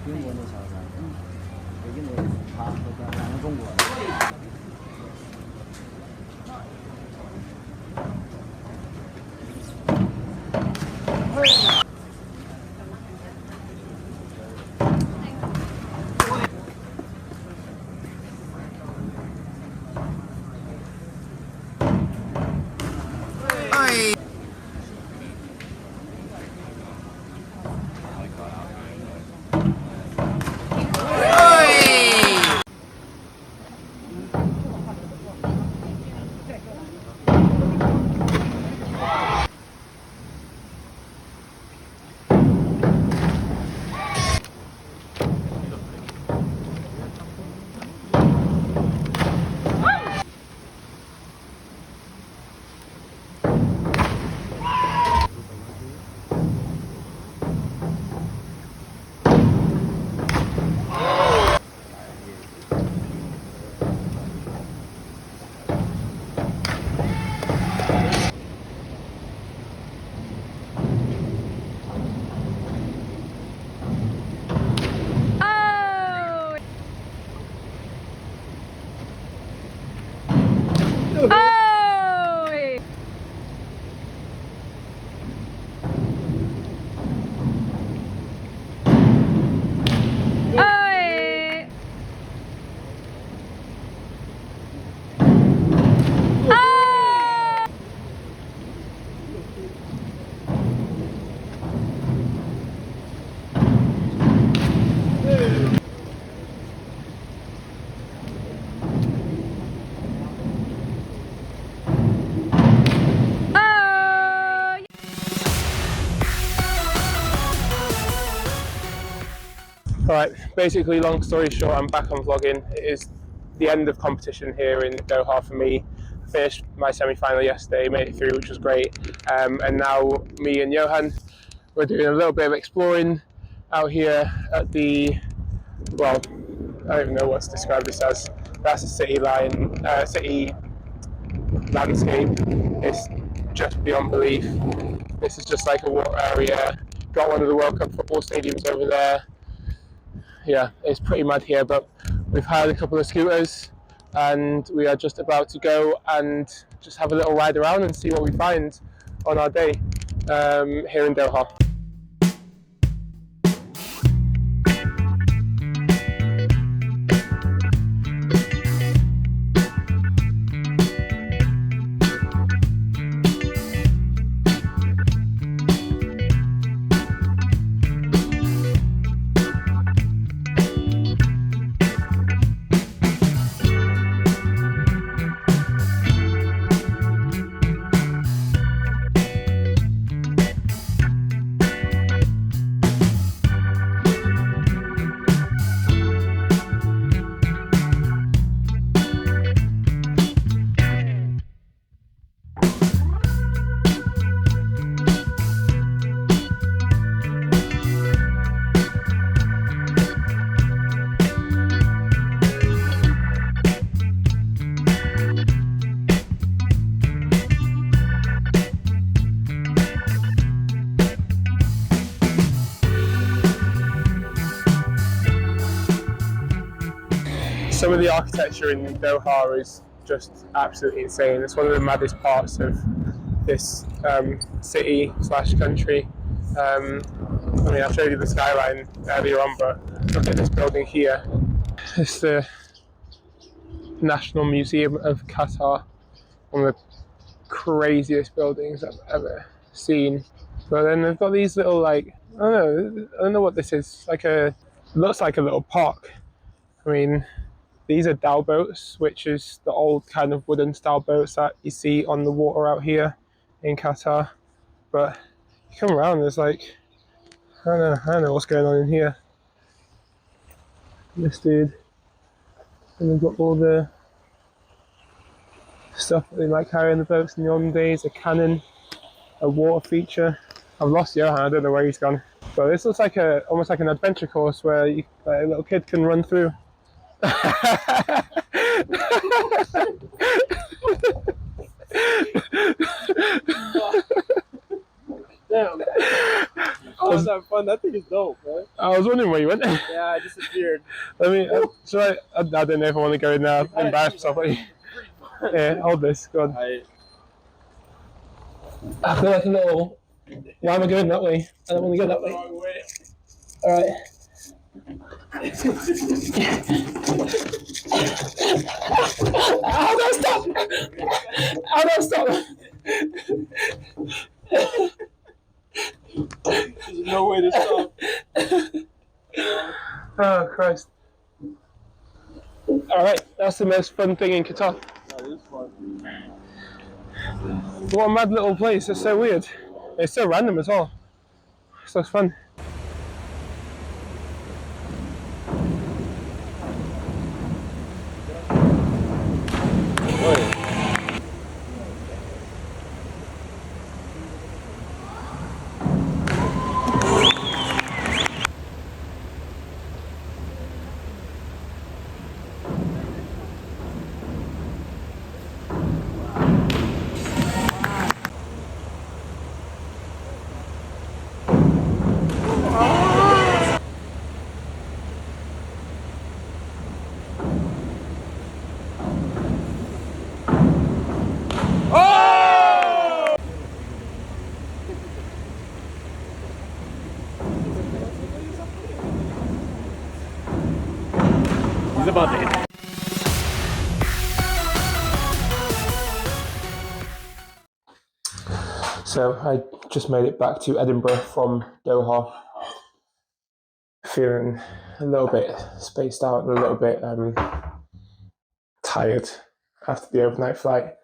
英国那小山，北京的也是他和咱们中国的。Alright, basically long story short, I'm back on vlogging. It is the end of competition here in Doha for me. I finished my semi-final yesterday, made it through, which was great. And now me and Johan, we're doing a little bit of exploring out here at the, well, I don't even know what to describe this as. That's a city landscape. It's just beyond belief. This is just like a water area. Got one of the World Cup football stadiums over there. Yeah, it's pretty mad here, but we've hired a couple of scooters and we are just about to go and just have a little ride around and see what we find on our day here in Doha. Some of the architecture in Doha is just absolutely insane. It's one of the maddest parts of this city slash country. I mean, I showed you the skyline earlier on, but look at this building here. It's the National Museum of Qatar, one of the craziest buildings I've ever seen. But then they've got these little, like, I don't know what this is. It looks like a little park. I mean, these are dhow boats, which is the old kind of wooden style boats that you see on the water out here in Qatar. But you come around, there's like, I don't know what's going on in here. This dude, and they've got all the stuff that they might carry on the boats in the olden days, a cannon, a water feature. I've lost Johan, I don't know where he's gone. But this looks like almost like an adventure course where a little kid can run through. was that fun? That thing is dope, man. I was wondering where you went. Yeah, I disappeared. Let me. Should I don't know if I want to go in there. Embarrass myself. Yeah, hold this. Go on. I feel like a little. Why am I going that way? I don't want to go that way. All right. How do I stop? How do I stop? There's no way to stop. Oh Christ! All right, that's the most fun thing in Qatar. That is fun. What a mad little place! It's so weird. It's so random as well. It's so fun. He's about to hit. So I just made it back to Edinburgh from Doha, feeling a little bit spaced out and a little bit tired after the overnight flight.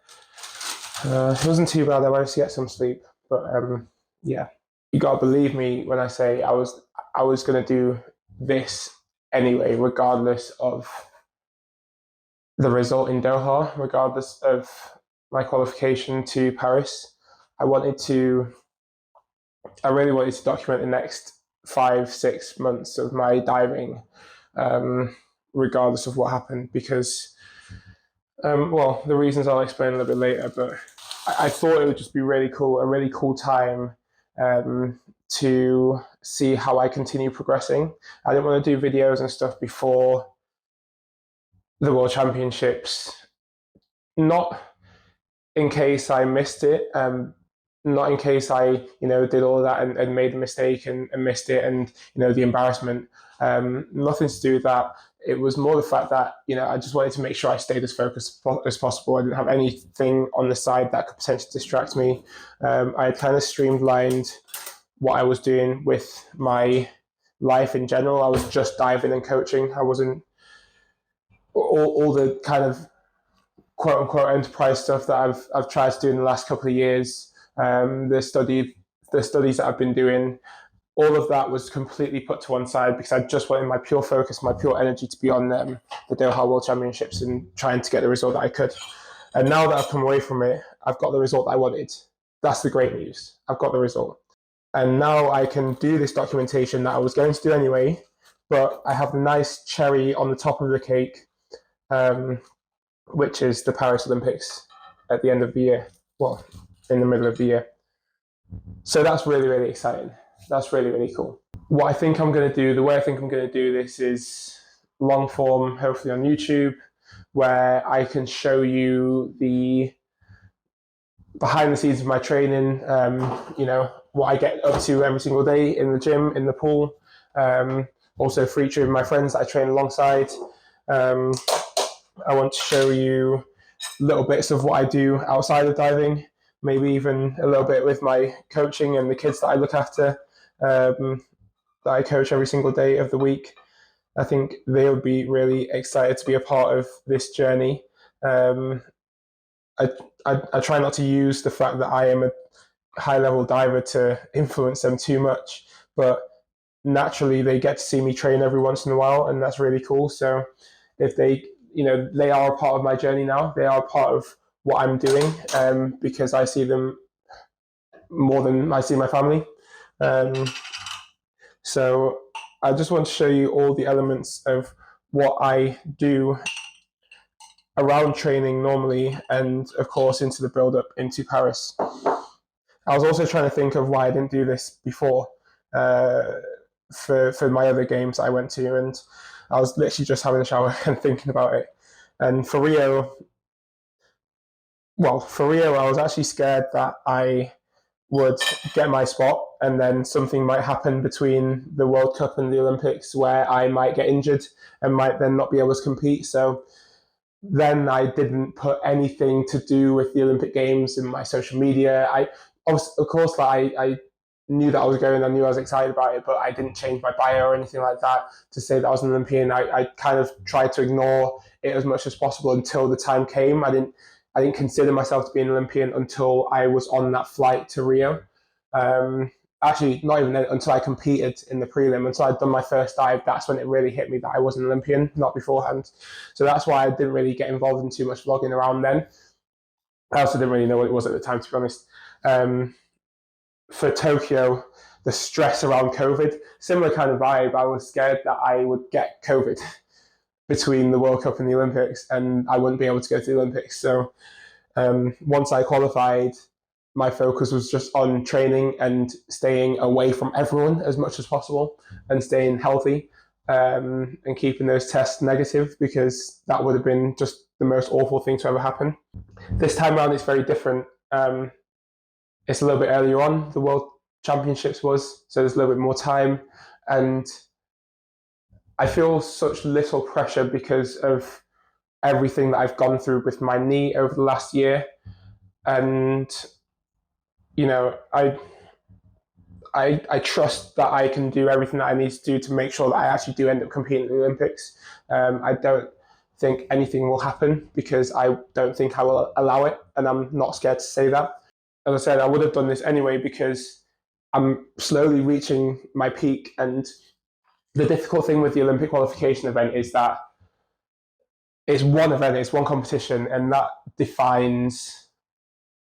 It wasn't too bad. I managed to get some sleep, but yeah, you gotta believe me when I say I was gonna do this anyway, regardless of the result in Doha, regardless of my qualification to Paris. I really wanted to document the next 5-6 months of my diving, regardless of what happened, because, well, the reasons I'll explain a little bit later, but I thought it would just be a really cool time to see how I continue progressing. I didn't want to do videos and stuff before the World Championships, not in case I missed it, not in case I, did all of that and made a mistake and missed it, and the embarrassment. Nothing to do with that. It was more the fact that I just wanted to make sure I stayed as focused as possible. I didn't have anything on the side that could potentially distract me. I had kind of streamlined what I was doing with my life in general. I was just diving and coaching. I wasn't all the kind of quote unquote enterprise stuff that I've tried to do in the last couple of years. The studies that I've been doing, all of that was completely put to one side because I just wanted my pure focus, my pure energy to be on the Doha World Championships and trying to get the result that I could. And now that I've come away from it, I've got the result that I wanted. That's the great news. I've got the result. And now I can do this documentation that I was going to do anyway, but I have a nice cherry on the top of the cake, which is the Paris Olympics at the end of the year. Well, in the middle of the year. So that's really, really exciting. That's really, really cool. What I think I'm going to do, the way I think I'm going to do this is long form, hopefully on YouTube, where I can show you the behind the scenes of my training, what I get up to every single day in the gym, in the pool, also featuring my friends that I train alongside. I want to show you little bits of what I do outside of diving, maybe even a little bit with my coaching and the kids that I look after, that I coach every single day of the week. I think they would be really excited to be a part of this journey. I try not to use the fact that I am a high-level diver to influence them too much, but naturally they get to see me train every once in a while, and that's really cool. So if they are a part of my journey now, they are a part of what I'm doing, because I see them more than I see my family. So I just want to show you all the elements of what I do around training normally, and of course into the build-up into Paris. I was also trying to think of why I didn't do this before. for my other games I went to, and I was literally just having a shower and thinking about it. And for Rio, I was actually scared that I would get my spot and then something might happen between the World Cup and the Olympics where I might get injured and might then not be able to compete. So then I didn't put anything to do with the Olympic Games in my social media. Of course, I knew that I was going. I knew I was excited about it, but I didn't change my bio or anything like that to say that I was an Olympian. I kind of tried to ignore it as much as possible until the time came. I didn't consider myself to be an Olympian until I was on that flight to Rio. Actually, not even then, until I competed in the prelim, until I'd done my first dive. That's when it really hit me that I was an Olympian, not beforehand. So that's why I didn't really get involved in too much vlogging around then. I also didn't really know what it was at the time, to be honest. For Tokyo, the stress around COVID, similar kind of vibe. I was scared that I would get COVID between the World Cup and the Olympics, and I wouldn't be able to go to the Olympics. So once I qualified, my focus was just on training and staying away from everyone as much as possible and staying healthy and keeping those tests negative, because that would have been just the most awful thing to ever happen. This time around, it's very different. It's a little bit earlier on, the World Championships was, so there's a little bit more time. And I feel such little pressure because of everything that I've gone through with my knee over the last year. And, you know, I trust that I can do everything that I need to do to make sure that I actually do end up competing in the Olympics. I don't think anything will happen because I don't think I will allow it, and I'm not scared to say that. As I said, I would have done this anyway because I'm slowly reaching my peak, and the difficult thing with the Olympic qualification event is that it's one event, it's one competition, and that defines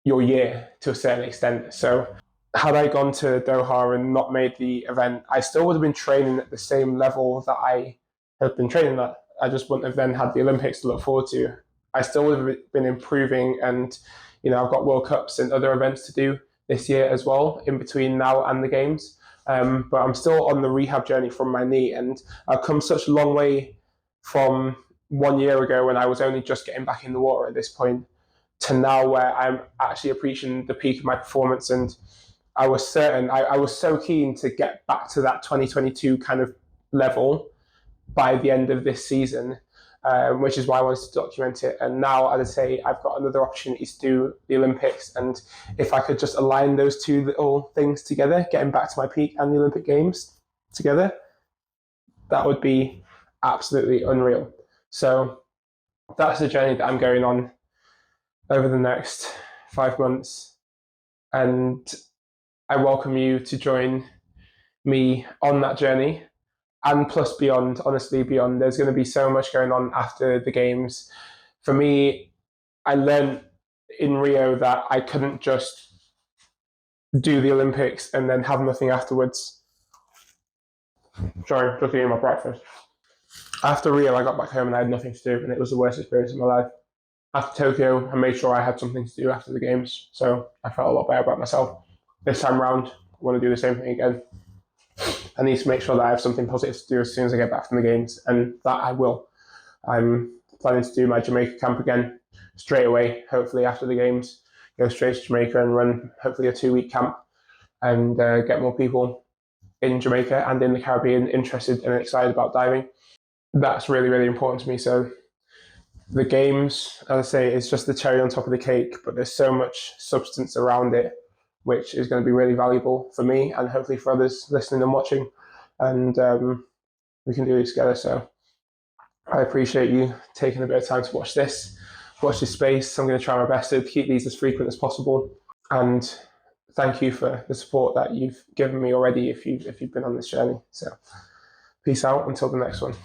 your year to a certain extent. So had I gone to Doha and not made the event, I still would have been training at the same level that I have been training at. I just wouldn't have then had the Olympics to look forward to. I still would have been improving, and you know, I've got World Cups and other events to do this year as well, in between now and the Games. But I'm still on the rehab journey from my knee, and I've come such a long way from 1 year ago when I was only just getting back in the water at this point to now where I'm actually appreciating the peak of my performance. And I was certain, I was so keen to get back to that 2022 kind of level by the end of this season, which is why I wanted to document it. And now, as I say, I've got another opportunity to do the Olympics. And if I could just align those two little things together, getting back to my peak and the Olympic Games together, that would be absolutely unreal. So that's the journey that I'm going on over the next 5 months. And I welcome you to join me on that journey, and plus beyond, honestly, beyond. There's going to be so much going on after the Games. For me, I learned in Rio that I couldn't just do the Olympics and then have nothing afterwards. Sorry, just eating my breakfast. After Rio, I got back home and I had nothing to do, and it was the worst experience of my life. After Tokyo, I made sure I had something to do after the Games, so I felt a lot better about myself. This time around, I want to do the same thing again. I need to make sure that I have something positive to do as soon as I get back from the Games, and that I will. I'm planning to do my Jamaica camp again straight away, hopefully after the Games. Go straight to Jamaica and run hopefully a 2-week camp and get more people in Jamaica and in the Caribbean interested and excited about diving. That's really, really important to me. So the Games, as I say, is just the cherry on top of the cake, but there's so much substance around it, which is going to be really valuable for me and hopefully for others listening and watching. And we can do this together. So I appreciate you taking a bit of time to watch this space. I'm going to try my best to keep these as frequent as possible. And thank you for the support that you've given me already if you've been on this journey. So peace out until the next one.